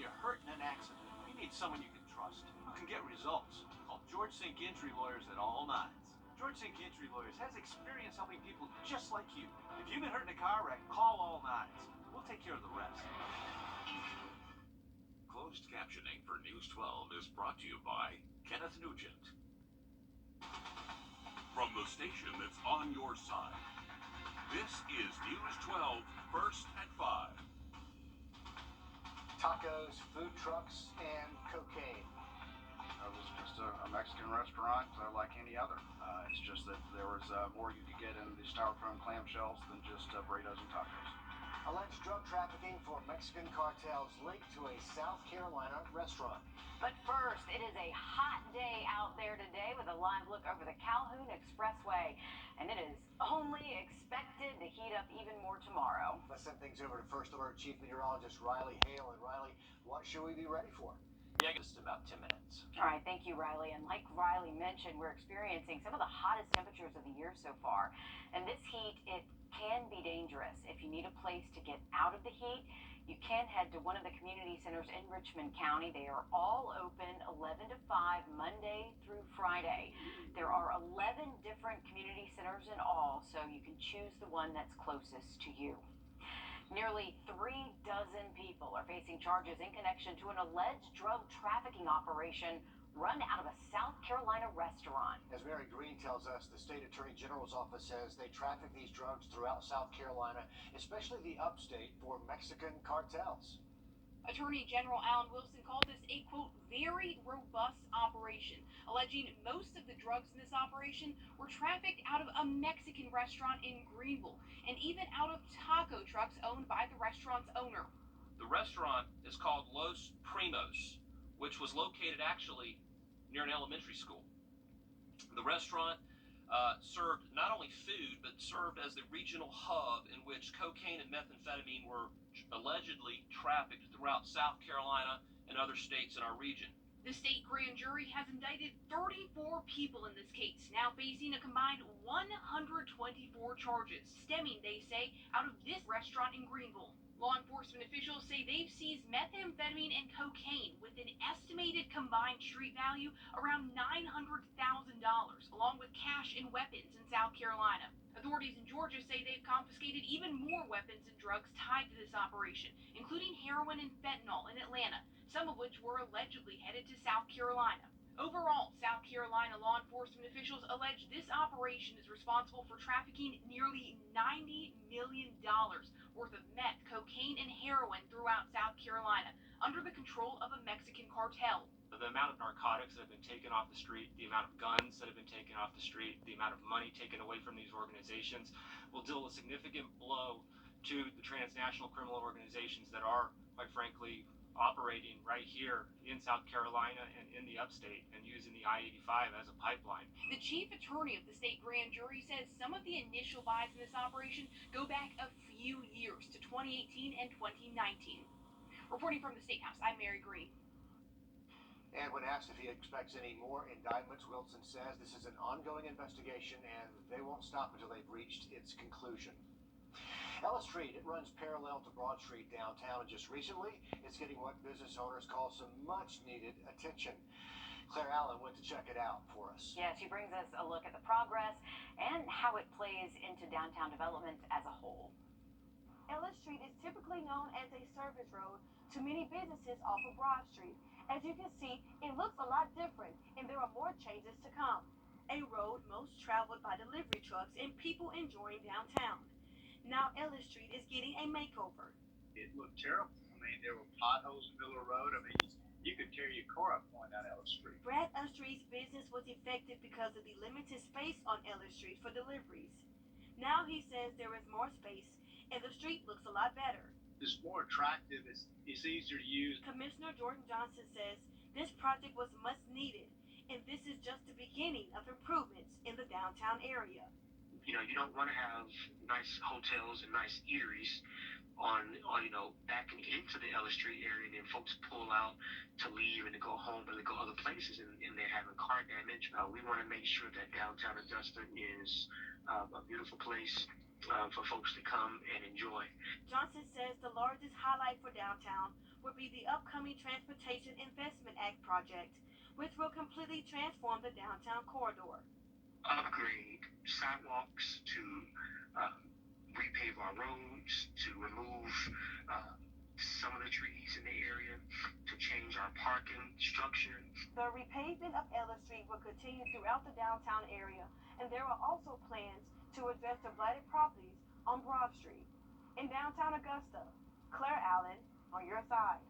you're hurt in an accident, you need someone you can trust, who can get results. Call George St. Gentry Lawyers at all nines. George St. Gentry Lawyers has experience helping people just like you. If you've been hurt in a car wreck, call all nines. We'll take care of the rest. Closed captioning for News 12 is brought to you by Kenneth Nugent. From the station that's on your side, this is News 12 First at 5. Tacos, food trucks, and cocaine. It was just a Mexican restaurant like any other. It's just that there was more you could get in the styrofoam clamshells than just burritos and tacos. Alleged drug trafficking for Mexican cartels linked to a South Carolina restaurant. But first, it is a hot day out there today with a live look over the Calhoun Expressway. And it is only expected to heat up even more tomorrow. Let's send things over to First Alert Chief Meteorologist Riley Hale. And Riley, what should we be ready for? Yeah, just about 10 minutes. All right, thank you, Riley. And like Riley mentioned, we're experiencing some of the hottest temperatures of the year so far. And this heat, it can be dangerous. If you need a place to get out of the heat, you can head to one of the community centers in Richmond County. They are all open 11 to 5, Monday through Friday. There are 11 different community centers in all, so you can choose the one that's closest to you. Nearly 3 dozen people are facing charges in connection to an alleged drug trafficking operation run out of a South Carolina restaurant. As Mary Green tells us, the state attorney general's office says they traffic these drugs throughout South Carolina, especially the upstate, for Mexican cartels. Attorney General Alan Wilson called this a, quote, very robust operation, alleging most of the drugs in this operation were trafficked out of a Mexican restaurant in Greenville and even out of taco trucks owned by the restaurant's owner. The restaurant is called Los Primos, which was located actually near an elementary school. The restaurant served not only food, but served as the regional hub in which cocaine and methamphetamine were allegedly trafficked throughout South Carolina and other states in our region. The state grand jury has indicted 34 people in this case, now facing a combined 124 charges, stemming, they say, out of this restaurant in Greenville. Law enforcement officials say they've seized methamphetamine and cocaine with an estimated combined street value around $900,000, along with cash and weapons in South Carolina. Authorities in Georgia say they've confiscated even more weapons and drugs tied to this operation, including heroin and fentanyl in Atlanta, some of which were allegedly headed to South Carolina. Overall, South Carolina law enforcement officials allege this operation is responsible for trafficking nearly $90 million worth of meth, cocaine, and heroin throughout South Carolina under the control of a Mexican cartel. The amount of narcotics that have been taken off the street, the amount of guns that have been taken off the street, the amount of money taken away from these organizations will deal a significant blow to the transnational criminal organizations that are, quite frankly, operating right here in South Carolina and in the upstate and using the I-85 as a pipeline. The chief attorney of the state grand jury says some of the initial buys in this operation go back a few years to 2018 and 2019. Reporting from the State House, I'm Mary Green. And when asked if he expects any more indictments, Wilson says this is an ongoing investigation and they won't stop until they've reached its conclusion. Ellis Street, it runs parallel to Broad Street downtown, and just recently, it's getting what business owners call some much-needed attention. Claire Allen went to check it out for us. Yeah, she brings us a look at the progress and how it plays into downtown development as a whole. Ellis Street is typically known as a service road to many businesses off of Broad Street. As you can see, it looks a lot different, and there are more changes to come. A road most traveled by delivery trucks and people enjoying downtown. Now Ellis Street is getting a makeover. It looked terrible. I mean, there were potholes in the middle of the road. I mean, you could tear your car up going down Ellis Street. Brad Street's business was affected because of the limited space on Ellis Street for deliveries. Now he says there is more space and the street looks a lot better. It's more attractive. It's easier to use. Commissioner Jordan Johnson says this project was much needed, and this is just the beginning of improvements in the downtown area. You know, you don't want to have nice hotels and nice eateries on backing into the Ellis Street area, and then folks pull out to leave and to go home or to go other places, and they're having car damage. We want to make sure that downtown Augusta is a beautiful place for folks to come and enjoy. Johnson says the largest highlight for downtown will be the upcoming Transportation Investment Act project, which will completely transform the downtown corridor. Upgrade sidewalks, to repave our roads, to remove some of the trees in the area, to change our parking structure. The repaving of Ellis Street will continue throughout the downtown area, and there are also plans to address the blighted properties on Broad Street. In downtown Augusta, Claire Allen on your side.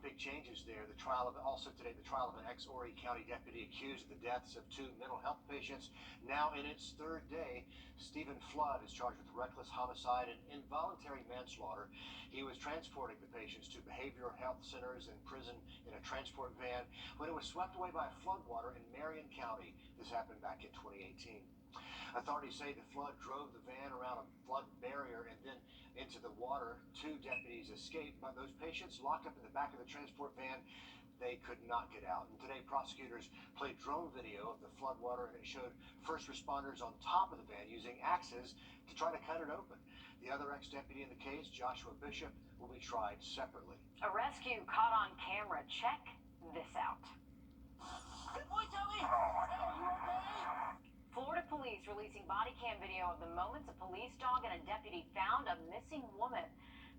Big changes there. The trial of an ex-Horry County deputy accused of the deaths of 2 mental health patients. Now in its 3rd day, Stephen Flood is charged with reckless homicide and involuntary manslaughter. He was transporting the patients to behavioral health centers and prison in a transport van when it was swept away by floodwater in Marion County. This happened back in 2018. Authorities say the flood drove the van around a flood barrier and then into the water. 2 deputies escaped, but those patients locked up in the back of the transport van, they could not get out. And today, prosecutors played drone video of the floodwater, and it showed first responders on top of the van using axes to try to cut it open. The other ex-deputy in the case, Joshua Bishop, will be tried separately. A rescue caught on camera. Check this out. Good boy, Tommy! Hey, you okay? Florida police releasing body cam video of the moments a police dog and a deputy found a missing woman.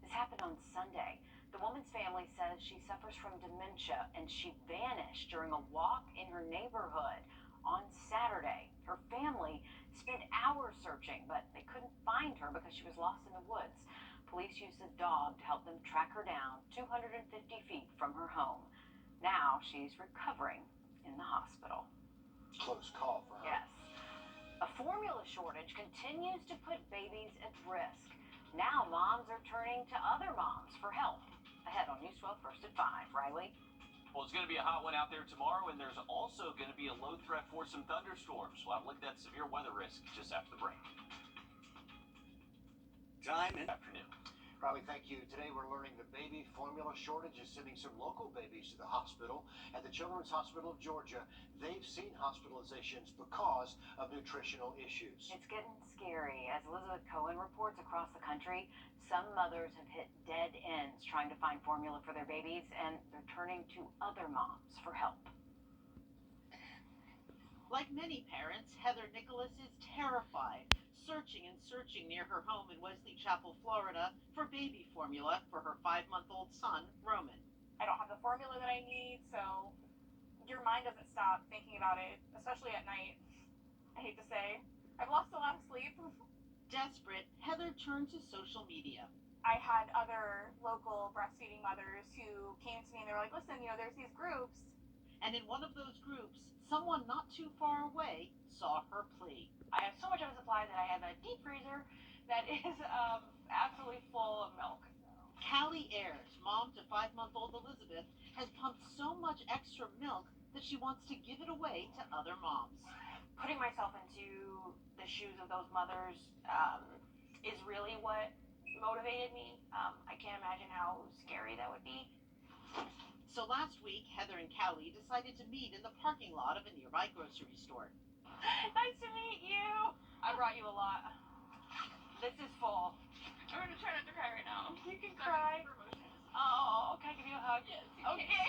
This happened on Sunday. The woman's family says she suffers from dementia and she vanished during a walk in her neighborhood on Saturday. Her family spent hours searching, but they couldn't find her because she was lost in the woods. Police used a dog to help them track her down 250 feet from her home. Now she's recovering in the hospital. Close call for her. Yes. A formula shortage continues to put babies at risk. Now moms are turning to other moms for help. Ahead on News 12 First at 5. Riley? Well, it's going to be a hot one out there tomorrow, and there's also going to be a low threat for some thunderstorms. We'll have a look at that severe weather risk just after the break. Time in afternoon. Riley, thank you. Today we're learning the baby formula shortage is sending some local babies to the hospital. At the Children's Hospital of Georgia, they've seen hospitalizations because of nutritional issues. It's getting scary. As Elizabeth Cohen reports across the country, some mothers have hit dead ends trying to find formula for their babies, and they're turning to other moms for help. Like many parents, Heather Nicholas is terrified, searching and searching near her home in Wesley Chapel, Florida, for baby formula for her 5-month-old son, Roman. I don't have the formula that I need, so your mind doesn't stop thinking about it, especially at night. I hate to say, I've lost a lot of sleep. Desperate, Heather turned to social media. I had other local breastfeeding mothers who came to me and they were like, listen, there's these groups. And in one of those groups, someone not too far away saw her plea. I have so much of a supply that I have a deep freezer that is absolutely full of milk. Callie Ayers, mom to 5-month-old Elizabeth, has pumped so much extra milk that she wants to give it away to other moms. Putting myself into the shoes of those mothers is really what motivated me. I can't imagine how scary that would be. So last week, Heather and Callie decided to meet in the parking lot of a nearby grocery store. Nice to meet you. I brought you a lot. This is full. I'm going to try not to cry right now. You can cry. Oh, can I give you a hug? Yes. Okay.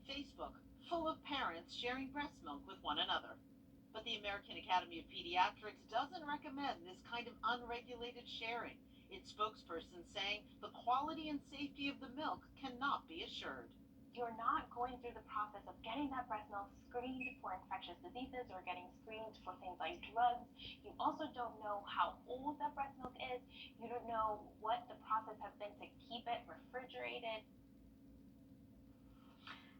Facebook, full of parents sharing breast milk with one another. But the American Academy of Pediatrics doesn't recommend this kind of unregulated sharing. Its spokesperson saying the quality and safety of the milk cannot be assured. You're not going through the process of getting that breast milk screened for infectious diseases or getting screened for things like drugs. You also don't know how old that breast milk is. You don't know what the process has been to keep it refrigerated.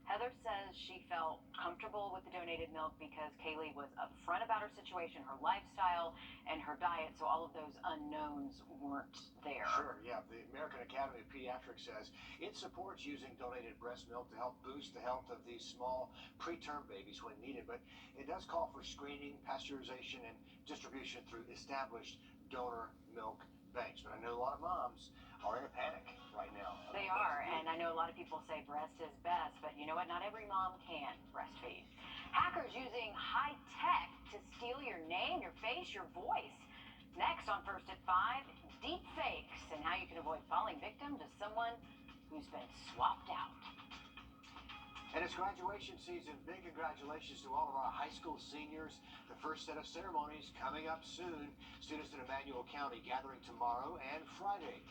Heather says she felt comfortable with the donated milk because Kaylee was upfront about her situation, her lifestyle, and her diet, so all of those unknowns weren't there. Sure, yeah. The American Academy of Pediatrics says it supports using donated breast milk to help boost the health of these small preterm babies when needed, but it does call for screening, pasteurization, and distribution through established donor milk banks. But I know a lot of moms are in a panic right now. They are, and I know a a lot of people say breast is best, but you know what? Not every mom can breastfeed. Hackers using high tech to steal your name, your face, your voice. Next on First at 5, deep fakes and how you can avoid falling victim to someone who's been swapped out. And it's graduation season. Big congratulations to all of our high school seniors. The first set of ceremonies coming up soon. Students in Emmanuel County gathering tomorrow and Friday.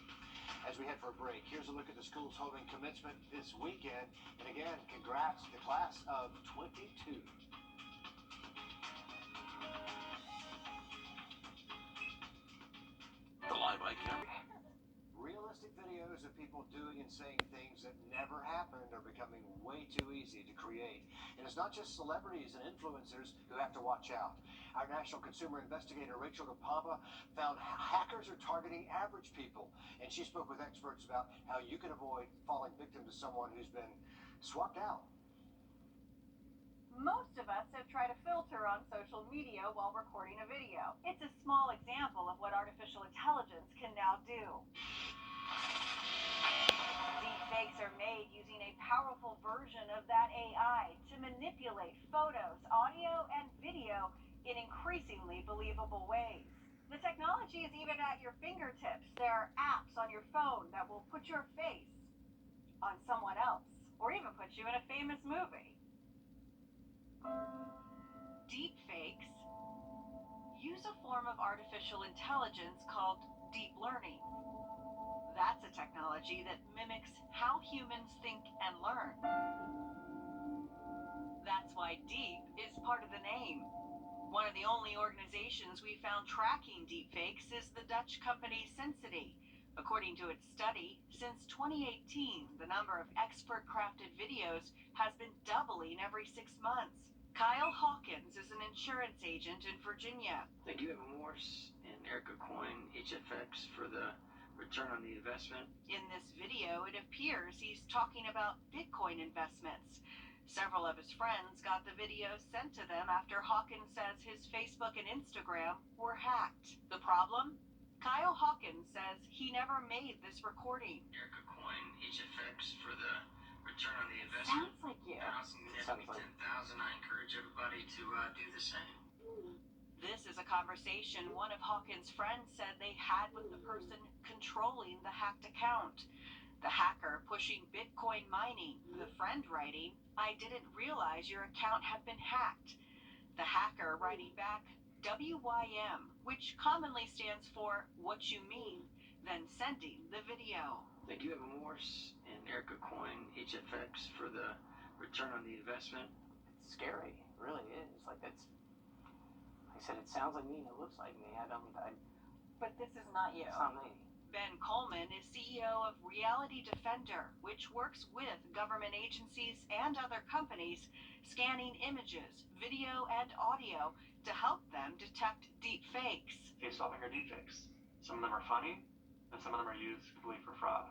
As we head for a break, here's a look at the schools holding commencement this weekend. And again, congrats to the class of 22. The live eye camera. Realistic videos of people doing and saying things that never happened are becoming way too easy to create. And it's not just celebrities and influencers who have to watch out. Our national consumer investigator, Rachel DePompa, found hackers are targeting average people. And she spoke with experts about how you can avoid falling victim to someone who's been swapped out. Most of us have tried a filter on social media while recording a video. It's a small example of what artificial intelligence can now do. Deepfakes are made using a powerful version of that AI to manipulate photos, audio, and video in increasingly believable ways. The technology is even at your fingertips. There are apps on your phone that will put your face on someone else, or even put you in a famous movie. Deepfakes use a form of artificial intelligence called deep learning. That's a technology that mimics how humans think and learn. That's why deep is part of the name. One of the only organizations we found tracking deepfakes is the Dutch company Sensity. According to its study, since 2018, the number of expert-crafted videos has been doubling every 6 months. Kyle Hawkins is an insurance agent in Virginia. Thank you, Eva Morse and Erica Coyne, HFX, for the return on the investment. In this video, it appears he's talking about Bitcoin investments. Several of his friends got the video sent to them after Hawkins says his Facebook and Instagram were hacked. The problem? Kyle Hawkins says he never made this recording. Erica Coyne, HFX, for the return on the investment. Sounds like you. Sounds like 10,000. I encourage everybody to do the same. This is a conversation one of Hawkins' friends said they had with the person controlling the hacked account. The hacker pushing Bitcoin mining, the friend writing, "I didn't realize your account had been hacked." The hacker writing back, WYM, which commonly stands for what you mean, then sending the video. Thank you, Eva Morse and Erica Coyne, HFX, for the return on the investment. It's scary, it really is. Like I said, it sounds like me and it looks like me. But this is not you. It's not me. Ben Coleman is CEO of Reality Defender, which works with government agencies and other companies scanning images, video, and audio to help them detect deep fakes. Face-swapping are deepfakes. Some of them are funny, and some of them are used completely for fraud.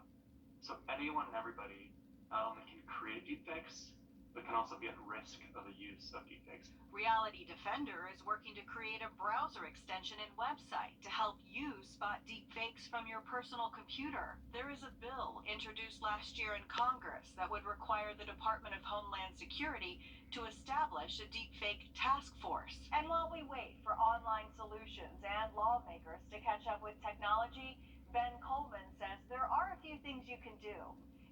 So anyone and everybody not only can create deepfakes, but can also be at risk of the use of deepfakes. Reality Defender is working to create a browser extension and website to help you spot deepfakes from your personal computer. There is a bill introduced last year in Congress that would require the Department of Homeland Security to establish a deepfake task force. And while we wait for online solutions and lawmakers to catch up with technology, Ben Coleman says there are a few things you can do.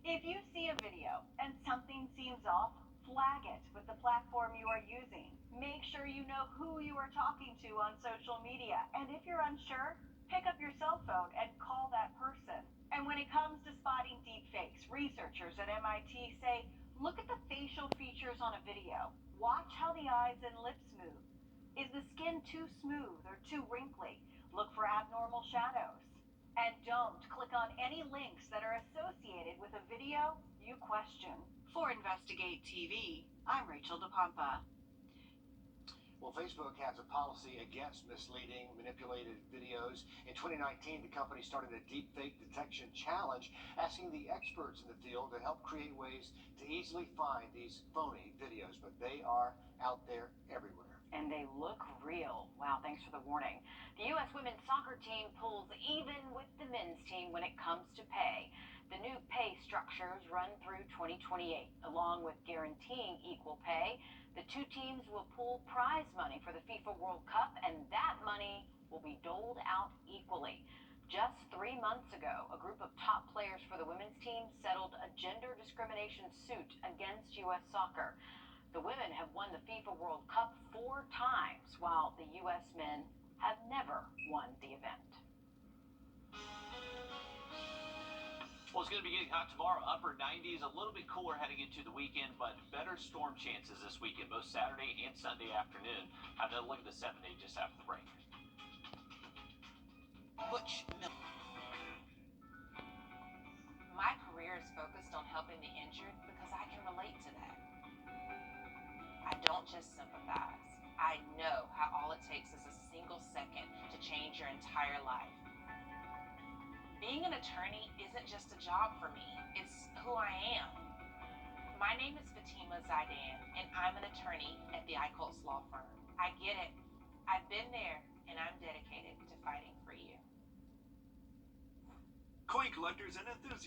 If you see a video and something seems off, flag it with the platform you are using. Make sure you know who you are talking to on social media. And if you're unsure, pick up your cell phone and call that person. And when it comes to spotting deepfakes, researchers at MIT say, look at the facial features on a video. Watch how the eyes and lips move. Is the skin too smooth or too wrinkly? Look for abnormal shadows. And don't click on any links that are associated with a video you question. For Investigate TV, I'm Rachel DePompa. Well, Facebook has a policy against misleading, manipulated videos. In 2019, the company started a deepfake detection challenge, asking the experts in the field to help create ways to easily find these phony videos, but they are out there everywhere. And they look real. Wow, thanks for the warning. The U.S. women's soccer team pulls even with the men's team when it comes to pay. The new pay structures run through 2028. Along with guaranteeing equal pay, the two teams will pool prize money for the FIFA World Cup, and that money will be doled out equally. Just 3 months ago, a group of top players for the women's team settled a gender discrimination suit against U.S. soccer. The women have won the FIFA World Cup 4 times, while the U.S. men have never won the event. Well, it's going to be getting hot tomorrow, upper 90s, a little bit cooler heading into the weekend, but better storm chances this weekend, both Saturday and Sunday afternoon. Have another look at the 7-day just after the break. Butch Miller. My career is focused on helping the injured because I can relate to that. I don't just sympathize. I know how all it takes is a single second to change your entire life. Being an attorney isn't just a job for me, it's who I am. My name is Fatima Zaidan, and I'm an attorney at the Eichholz Law Firm. I get it. I've been there, and I'm dedicated to fighting for you. Coin collectors and enthusiasts.